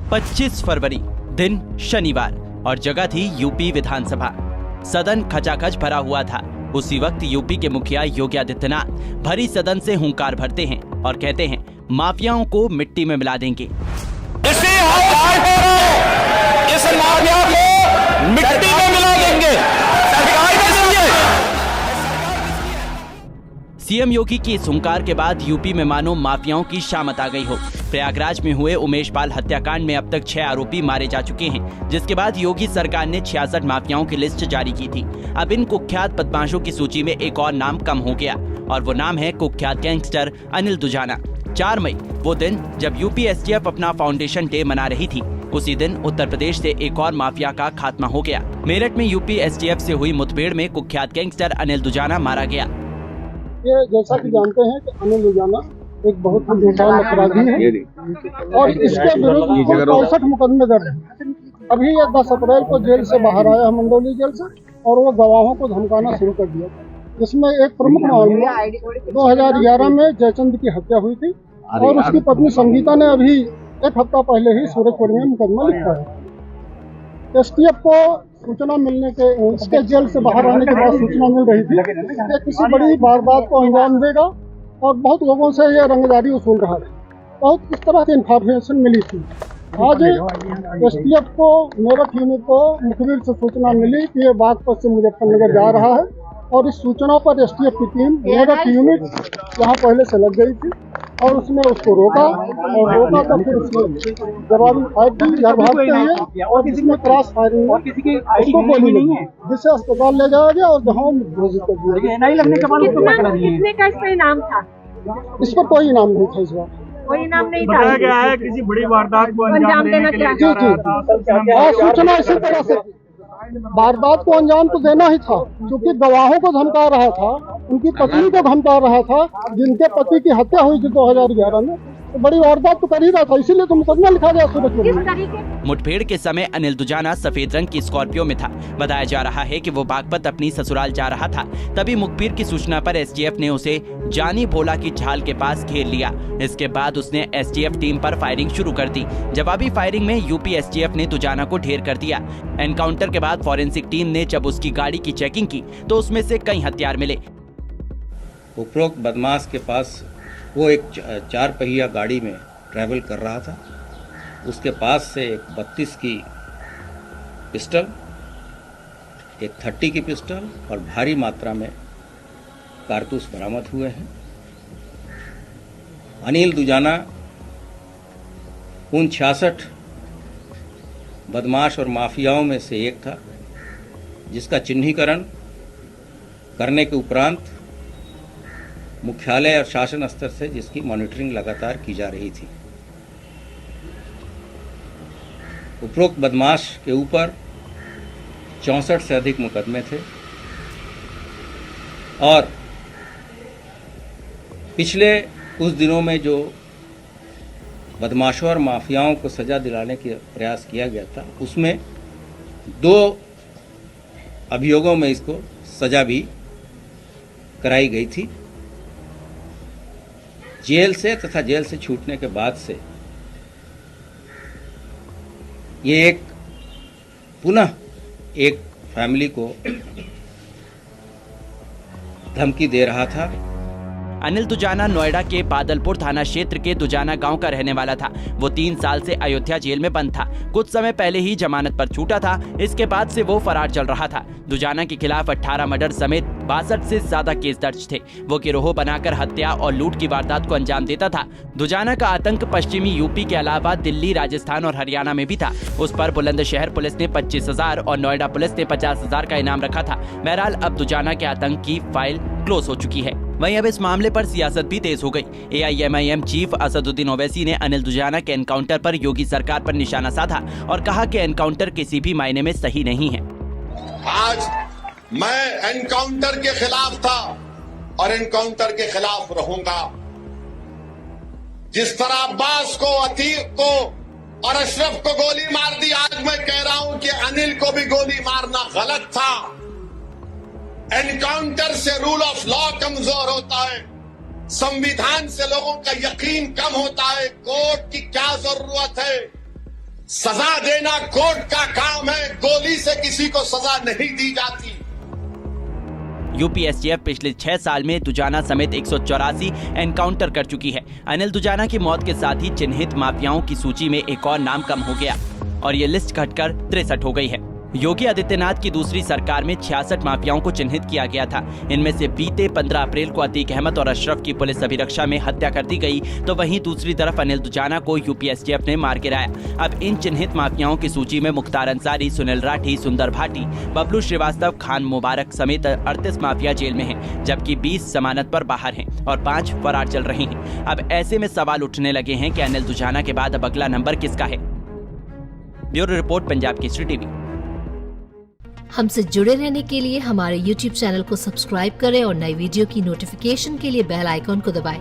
25 फरवरी, दिन शनिवार और जगह थी यूपी विधानसभा। सदन खचाखच भरा हुआ था। उसी वक्त यूपी के मुखिया योगी आदित्यनाथ भरी सदन से हुंकार भरते हैं और कहते हैं माफियाओं को मिट्टी में मिला देंगे। इस माफिया को मिट्टी में मिला देंगे, सरकार देंगे। सीएम योगी की इस हुंकार के बाद यूपी में मानो माफियाओं की शामत आ गई हो। प्रयागराज में हुए उमेश पाल हत्याकांड में अब तक 6 आरोपी मारे जा चुके हैं, जिसके बाद योगी सरकार ने 66 माफियाओं की लिस्ट जारी की थी। अब इन कुख्यात बदमाशों की सूची में एक और नाम कम हो गया और वो नाम है कुख्यात गैंगस्टर अनिल दुजाना। 4 मई वो दिन जब यूपी एसटीएफ अपना फाउंडेशन डे मना रही थी। उसी दिन उत्तर प्रदेश से एक और माफिया का खात्मा हो गया। मेरठ में यूपी एसटीएफ से हुई मुठभेड़ में कुख्यात गैंगस्टर अनिल दुजाना मारा गया। ये जैसा कि जानते हैं कि अनिल दुजाना एक बहुत ही बेईमान अपराधी है और इसके विरुद्ध 65 मुकदमे दर्ज हैं। अभी ये 10 अप्रैल को जेल से बाहर आया, मंडौली जेल से, और वो गवाहों को धमकाना शुरू कर दिया। इसमें एक प्रमुख मामला 2011 में जयचंद की हत्या हुई थी और उसकी पत्नी संगीता ने अभी एक हफ्ता पहले ही सूरजपुर में मुकदमा लिखा है। एसटीएफ को सूचना मिलने के इसके जेल से बाहर आने के बाद सूचना मिल रही थी कि किसी बड़ी वारदात को अंजाम देगा और बहुत लोगों से यह रंगदारी वसूल रहा है। बहुत इस तरह की इंफॉर्मेशन मिली थी। आज एसटीएफ को मेरठ यूनिट को मुखबिर से सूचना मिली कि ये बागपत से मुजफ्फरनगर जा रहा है और इस सूचना पर एसटीएफ की टीम मेरठ यूनिट यहाँ पहले से लग गई थी और उसने उसको रोका तो फिर उसने जवाबी फायर की, घर भागते हैं और इसमें क्रॉस फायरिंग उसको गोली लगी, जिसे अस्पताल ले जाया गया और जहाँ घोषित कर दिया। कितने का इसका इनाम था? इस पर कोई इनाम नहीं था। इस बार कोई इनाम नहीं था। बताया गया है किसी बड़ी वारदात को अंजाम देना जी सूचना इसी तरह से वारदात को अंजाम तो देना ही था, क्योंकि गवाहों को धमका रहा था, उनकी पत्नी को धमका रहा था, जिनके पति की हत्या हुई थी 2011 में। तो बड़ी वारदात तो कर ही रहा था, इसीलिए तो मुकदमा लिखा गया सूरजपुर में। मुठभेड़ के समय अनिल दुजाना सफेद रंग की स्कॉर्पियो में था। बताया जा रहा है कि वो बागपत अपनी ससुराल जा रहा था। तभी मुखबिर की सूचना पर एसटीएफ ने उसे जानी भोला की ढाल के पास घेर लिया। इसके बाद उसने एसटीएफ टीम पर फायरिंग शुरू कर दी। जवाबी फायरिंग में यूपी एसटीएफ ने दुजाना को ढेर कर दिया। एनकाउंटर के बाद फॉरेंसिक टीम ने जब उसकी गाड़ी की चेकिंग की तो उसमें से कई हथियार मिले। उपरोक्त बदमाश के पास वो एक 4 पहिया गाड़ी में ट्रैवल कर रहा था। उसके पास से एक 32 की पिस्टल, एक 30 की पिस्टल और भारी मात्रा में कारतूस बरामद हुए हैं। अनिल दुजाना उन 66 बदमाश और माफियाओं में से एक था, जिसका चिन्हीकरण करने के उपरांत मुख्यालय और शासन स्तर से जिसकी मॉनिटरिंग लगातार की जा रही थी। उपरोक्त बदमाश के ऊपर 64 से अधिक मुकदमे थे और पिछले कुछ दिनों में जो बदमाशों और माफियाओं को सजा दिलाने का प्रयास किया गया था, उसमें 2 अभियोगों में इसको सजा भी कराई गई थी। जेल से तथा जेल से छूटने के बाद से ये पुनः एक फैमिली को धमकी दे रहा था। अनिल दुजाना नोएडा के बादलपुर थाना क्षेत्र के दुजाना गांव का रहने वाला था। वो 3 साल से अयोध्या जेल में बंद था। कुछ समय पहले ही जमानत पर छूटा था। इसके बाद से वो फरार चल रहा था। दुजाना के खिलाफ 18 मर्डर समेत 62 से ज्यादा केस दर्ज थे। वो गिरोह बनाकर हत्या और लूट की वारदात को अंजाम देता था। दुजाना का आतंक पश्चिमी यूपी के अलावा दिल्ली, राजस्थान और हरियाणा में भी था। उस पर बुलंदशहर पुलिस ने 25,000 और नोएडा पुलिस ने 50,000 का इनाम रखा था। बहरहाल अब दुजाना के आतंक की फाइल क्लोज हो चुकी है। वहीं अब इस मामले पर सियासत भी तेज हो गई। AIMIM चीफ असदुद्दीन ओवैसी ने अनिल दुजाना के एनकाउंटर पर योगी सरकार पर निशाना साधा और कहा कि एनकाउंटर किसी भी मायने में सही नहीं है। आज मैं एनकाउंटर के खिलाफ था और एनकाउंटर के खिलाफ रहूंगा। जिस तरह अब्बास को, अतीक को और अशरफ को गोली मार दी, आज मैं कह रहा हूं कि अनिल को भी गोली मारना गलत था। एनकाउंटर से रूल ऑफ लॉ कमजोर होता है, संविधान से लोगों का यकीन कम होता है। कोर्ट की क्या जरूरत है? सजा देना कोर्ट का काम है, गोली से किसी को सजा नहीं दी जाती। यूपीएसटीएफ पिछले 6 साल में दुजाना समेत 184 एनकाउंटर कर चुकी है। अनिल दुजाना की मौत के साथ ही चिन्हित माफियाओं की सूची में एक और नाम कम हो गया और ये लिस्ट घटकर 63 हो गई है। योगी आदित्यनाथ की दूसरी सरकार में 66 माफियाओं को चिन्हित किया गया था। इनमें से बीते 15 अप्रैल को अतीक अहमद और अशरफ की पुलिस अभिरक्षा में हत्या कर दी गई, तो वहीं दूसरी तरफ अनिल दुजाना को यूपीएसटीएफ ने मार गिराया। अब इन चिन्हित माफियाओं की सूची में मुख्तार अंसारी, सुनील राठी, सुंदर भाटी, बबलू श्रीवास्तव, खान मुबारक समेत 38 माफिया जेल में हैं, जबकि 20 जमानत पर बाहर हैं और 5 फरार चल रहे हैं। अब ऐसे में सवाल उठने लगे हैं कि अनिल दुजाना के बाद अब अगला नंबर किसका है। Bureau report, Punjab Kesari TV. हमसे जुड़े रहने के लिए हमारे YouTube चैनल को सब्सक्राइब करें और नई वीडियो की नोटिफिकेशन के लिए बेल आइकॉन को दबाएं।